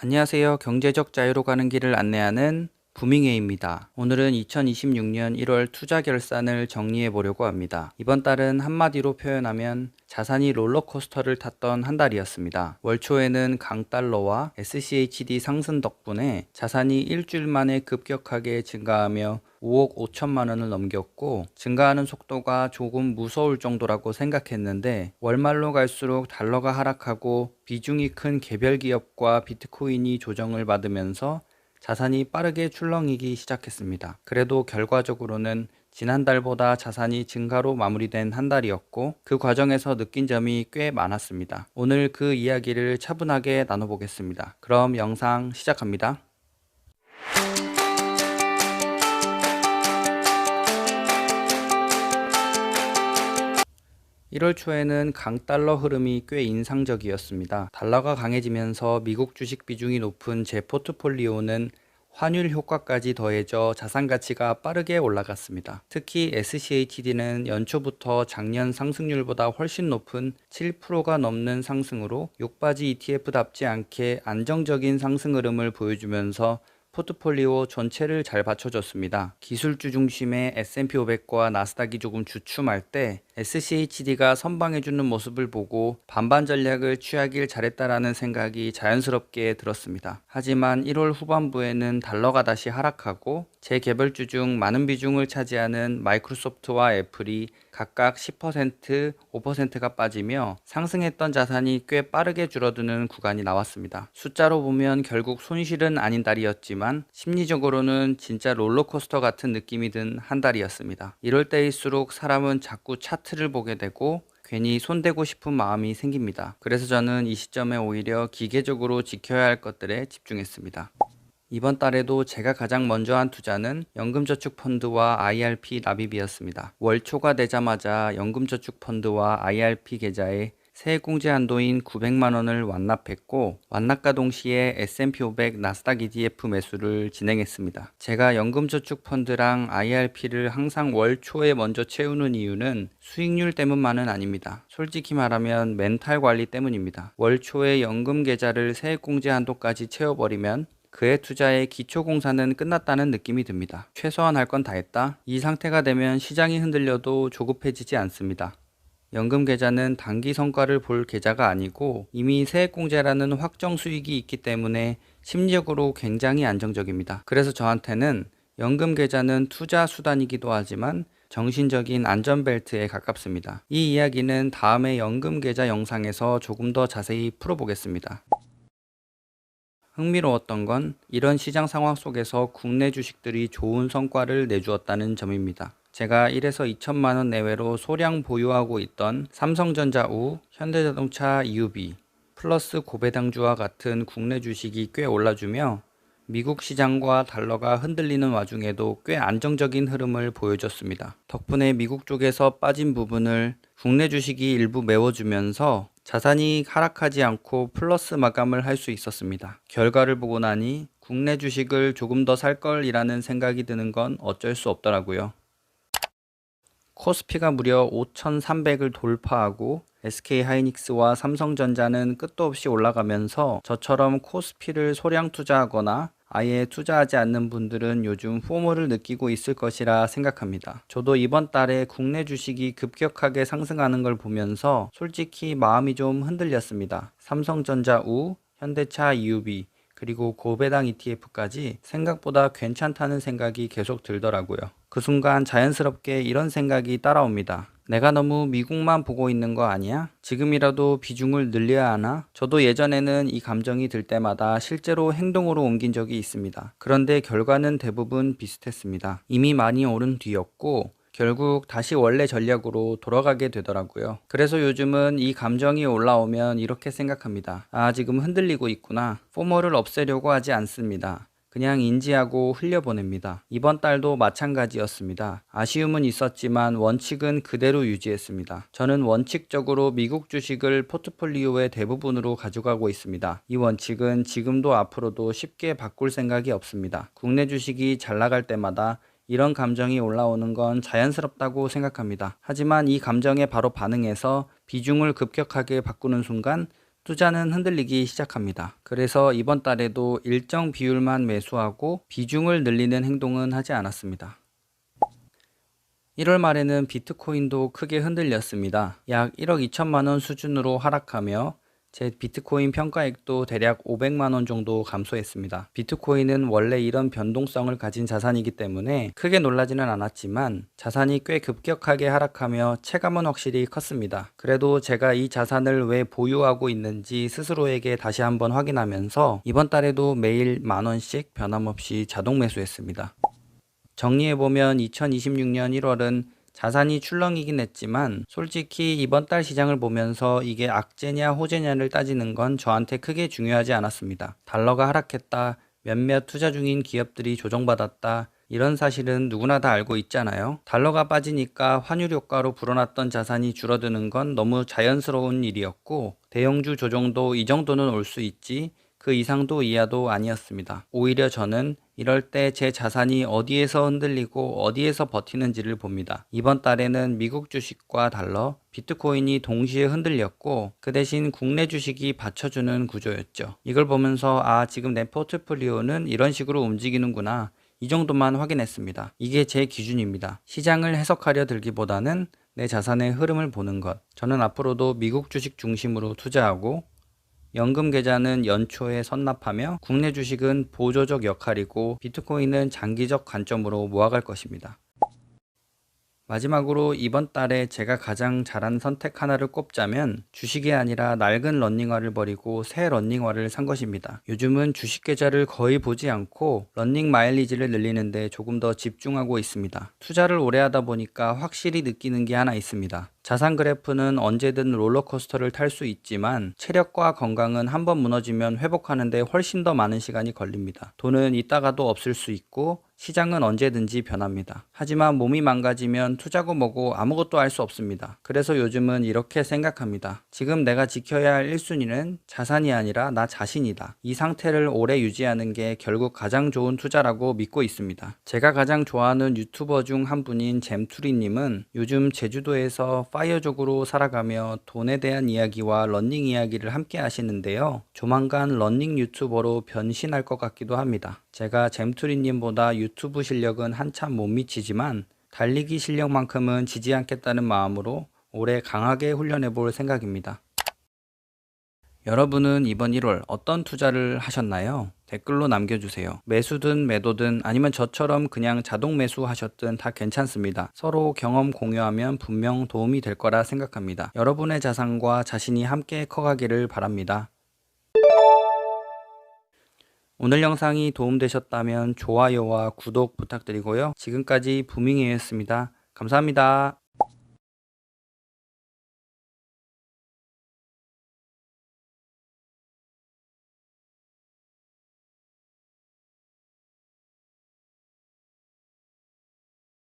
안녕하세요. 경제적 자유로 가는 길을 안내하는 부밍웨이입니다. 오늘은 2026년 1월 투자 결산을 정리해 보려고 합니다. 이번 달은 한마디로 표현하면 자산이 롤러코스터를 탔던 한 달이었습니다. 월 초에는 강달러와 SCHD 상승 덕분에 자산이 일주일 만에 급격하게 증가하며 5억 5천만 원을 넘겼고, 증가하는 속도가 조금 무서울 정도라고 생각했는데 월말로 갈수록 달러가 하락하고 비중이 큰 개별 기업과 비트코인이 조정을 받으면서 자산이 빠르게 출렁이기 시작했습니다. 그래도 결과적으로는 지난달보다 자산이 증가로 마무리된 한 달이었고, 그 과정에서 느낀 점이 꽤 많았습니다. 오늘 그 이야기를 차분하게 나눠보겠습니다. 그럼 영상 시작합니다. 1월 초에는 강달러 흐름이 꽤 인상적이었습니다. 달러가 강해지면서 미국 주식 비중이 높은 제 포트폴리오는 환율 효과까지 더해져 자산 가치가 빠르게 올라갔습니다. 특히 SCHD는 연초부터 작년 상승률보다 훨씬 높은 7%가 넘는 상승으로 욕바지 ETF답지 않게 안정적인 상승 흐름을 보여주면서 포트폴리오 전체를 잘 받쳐줬습니다. 기술주 중심의 S&P 500과 나스닥이 조금 주춤할 때 SCHD가 선방해주는 모습을 보고 반반 전략을 취하길 잘했다라는 생각이 자연스럽게 들었습니다. 하지만 1월 후반부에는 달러가 다시 하락하고 제 개별주 중 많은 비중을 차지하는 마이크로소프트와 애플이 각각 10%, 5%가 빠지며 상승했던 자산이 꽤 빠르게 줄어드는 구간이 나왔습니다. 숫자로 보면 결국 손실은 아닌 달이었지만 심리적으로는 진짜 롤러코스터 같은 느낌이 든 한 달이었습니다. 이럴 때일수록 사람은 자꾸 차트를 보게 되고 괜히 손대고 싶은 마음이 생깁니다. 그래서 저는 이 시점에 오히려 기계적으로 지켜야 할 것들에 집중했습니다. 이번 달에도 제가 가장 먼저 한 투자는 연금저축펀드와 IRP 납입이었습니다. 월 초가 되자마자 연금저축펀드와 IRP 계좌에 세액공제 한도인 900만 원을 완납했고, 완납과 동시에 S&P 500 나스닥 ETF 매수를 진행했습니다. 제가 연금저축펀드랑 IRP를 항상 월 초에 먼저 채우는 이유는 수익률 때문만은 아닙니다. 솔직히 말하면 멘탈 관리 때문입니다. 월 초에 연금 계좌를 세액공제 한도까지 채워버리면 그의 투자의 기초공사는 끝났다는 느낌이 듭니다. 최소한 할 건 다 했다. 이 상태가 되면 시장이 흔들려도 조급해지지 않습니다. 연금 계좌는 단기 성과를 볼 계좌가 아니고 이미 세액공제라는 확정 수익이 있기 때문에 심리적으로 굉장히 안정적입니다. 그래서 저한테는 연금 계좌는 투자 수단이기도 하지만 정신적인 안전벨트에 가깝습니다. 이 이야기는 다음에 연금 계좌 영상에서 조금 더 자세히 풀어보겠습니다. 흥미로웠던 건 이런 시장 상황 속에서 국내 주식들이 좋은 성과를 내주었다는 점입니다. 제가 1에서 2천만 원 내외로 소량 보유하고 있던 삼성전자 우, 현대자동차 EUB, 플러스 고배당주와 같은 국내 주식이 꽤 올라주며 미국 시장과 달러가 흔들리는 와중에도 꽤 안정적인 흐름을 보여줬습니다. 덕분에 미국 쪽에서 빠진 부분을 국내 주식이 일부 메워주면서 자산이 하락하지 않고 플러스 마감을 할 수 있었습니다. 결과를 보고 나니 국내 주식을 조금 더 살 걸이라는 생각이 드는 건 어쩔 수 없더라고요. 코스피가 무려 5,300을 돌파하고 SK하이닉스와 삼성전자는 끝도 없이 올라가면서 저처럼 코스피를 소량 투자하거나 아예 투자하지 않는 분들은 요즘 포모를 느끼고 있을 것이라 생각합니다. 저도 이번 달에 국내 주식이 급격하게 상승하는 걸 보면서 솔직히 마음이 좀 흔들렸습니다. 삼성전자 우, 현대차 EUB, 그리고 고배당 ETF까지 생각보다 괜찮다는 생각이 계속 들더라고요. 그 순간 자연스럽게 이런 생각이 따라옵니다. 내가 너무 미국만 보고 있는 거 아니야? 지금이라도 비중을 늘려야 하나? 저도 예전에는 이 감정이 들 때마다 실제로 행동으로 옮긴 적이 있습니다. 그런데 결과는 대부분 비슷했습니다. 이미 많이 오른 뒤였고 결국 다시 원래 전략으로 돌아가게 되더라고요. 그래서 요즘은 이 감정이 올라오면 이렇게 생각합니다. 아, 지금 흔들리고 있구나. 포모를 없애려고 하지 않습니다. 그냥 인지하고 흘려보냅니다. 이번 달도 마찬가지였습니다. 아쉬움은 있었지만 원칙은 그대로 유지했습니다. 저는 원칙적으로 미국 주식을 포트폴리오의 대부분으로 가져가고 있습니다. 이 원칙은 지금도 앞으로도 쉽게 바꿀 생각이 없습니다. 국내 주식이 잘 나갈 때마다 이런 감정이 올라오는 건 자연스럽다고 생각합니다. 하지만 이 감정에 바로 반응해서 비중을 급격하게 바꾸는 순간 투자는 흔들리기 시작합니다. 그래서 이번 달에도 일정 비율만 매수하고 비중을 늘리는 행동은 하지 않았습니다. 1월 말에는 비트코인도 크게 흔들렸습니다. 약 1억 2천만 원 수준으로 하락하며 제 비트코인 평가액도 대략 500만 원 정도 감소했습니다. 비트코인은 원래 이런 변동성을 가진 자산이기 때문에 크게 놀라지는 않았지만 자산이 꽤 급격하게 하락하며 체감은 확실히 컸습니다. 그래도 제가 이 자산을 왜 보유하고 있는지 스스로에게 다시 한번 확인하면서 이번 달에도 매일 10,000원씩 변함없이 자동 매수했습니다. 정리해보면 2026년 1월은 자산이 출렁이긴 했지만 솔직히 이번 달 시장을 보면서 이게 악재냐 호재냐를 따지는 건 저한테 크게 중요하지 않았습니다. 달러가 하락했다, 몇몇 투자 중인 기업들이 조정받았다, 이런 사실은 누구나 다 알고 있잖아요. 달러가 빠지니까 환율 효과로 불어났던 자산이 줄어드는 건 너무 자연스러운 일이었고 대형주 조정도 이 정도는 올 수 있지 그 이상도 이하도 아니었습니다. 오히려 저는 이럴 때 제 자산이 어디에서 흔들리고 어디에서 버티는지를 봅니다. 이번 달에는 미국 주식과 달러, 비트코인이 동시에 흔들렸고 그 대신 국내 주식이 받쳐주는 구조였죠. 이걸 보면서 지금 내 포트폴리오는 이런 식으로 움직이는구나. 이 정도만 확인했습니다. 이게 제 기준입니다. 시장을 해석하려 들기보다는 내 자산의 흐름을 보는 것. 저는 앞으로도 미국 주식 중심으로 투자하고 연금 계좌는 연초에 선납하며 국내 주식은 보조적 역할이고 비트코인은 장기적 관점으로 모아갈 것입니다. 마지막으로 이번 달에 제가 가장 잘한 선택 하나를 꼽자면 주식이 아니라 낡은 러닝화를 버리고 새 러닝화를 산 것입니다. 요즘은 주식 계좌를 거의 보지 않고 러닝 마일리지를 늘리는데 조금 더 집중하고 있습니다. 투자를 오래 하다 보니까 확실히 느끼는 게 하나 있습니다. 자산 그래프는 언제든 롤러코스터를 탈 수 있지만 체력과 건강은 한번 무너지면 회복하는데 훨씬 더 많은 시간이 걸립니다. 돈은 있다가도 없을 수 있고 시장은 언제든지 변합니다. 하지만 몸이 망가지면 투자고 뭐고 아무것도 할 수 없습니다. 그래서 요즘은 이렇게 생각합니다. 지금 내가 지켜야 할 1순위는 자산이 아니라 나 자신이다. 이 상태를 오래 유지하는 게 결국 가장 좋은 투자라고 믿고 있습니다. 제가 가장 좋아하는 유튜버 중 한 분인 잼투리님은 요즘 제주도에서 파이어족으로 살아가며 돈에 대한 이야기와 러닝 이야기를 함께 하시는데요. 조만간 러닝 유튜버로 변신할 것 같기도 합니다. 제가 잼투리님보다 유튜브 실력은 한참 못 미치지만 달리기 실력만큼은 지지 않겠다는 마음으로 올해 강하게 훈련해 볼 생각입니다. 여러분은 이번 1월 어떤 투자를 하셨나요? 댓글로 남겨주세요. 매수든 매도든 아니면 저처럼 그냥 자동 매수하셨든 다 괜찮습니다. 서로 경험 공유하면 분명 도움이 될 거라 생각합니다. 여러분의 자산과 자신이 함께 커가기를 바랍니다. 오늘 영상이 도움되셨다면 좋아요와 구독 부탁드리고요. 지금까지 부밍이었습니다. 감사합니다.